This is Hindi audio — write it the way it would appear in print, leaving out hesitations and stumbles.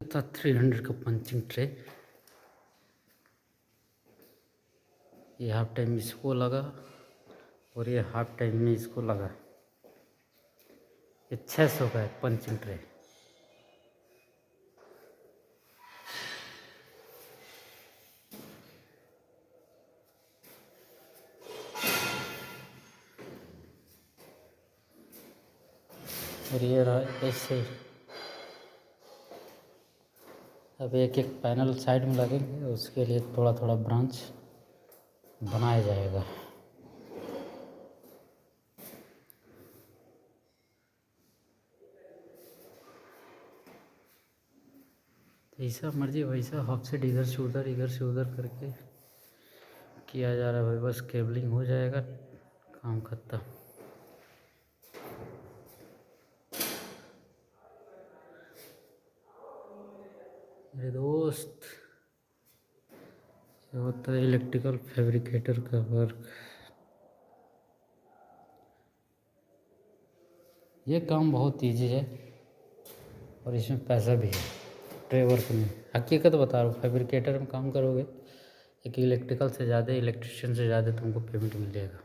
था 300 का पंचिंग ट्रे। ये हाफ टाइम इसको लगा और ये हाफ टाइम में इसको लगा। ये 600 का है पंचिंग ट्रे। और ये रहा ऐसे। अब एक एक पैनल साइड में लगेंगे, उसके लिए थोड़ा थोड़ा ब्रांच बनाया जाएगा। जैसा मर्जी वैसा हाफ सेट इधर से उधर करके किया जा रहा है भाई। बस केबलिंग हो जाएगा, काम खत्म। मेरे दोस्त, ये होता है इलेक्ट्रिकल फैब्रिकेटर का वर्क। ये काम बहुत ईजी है और इसमें पैसा भी है ट्रे वर्क में। हकीकत बता रहा हूँ, फैब्रिकेटर में काम करोगे एक इलेक्ट्रिकल से ज़्यादा, इलेक्ट्रिशियन से ज़्यादा तुमको पेमेंट मिल जाएगा।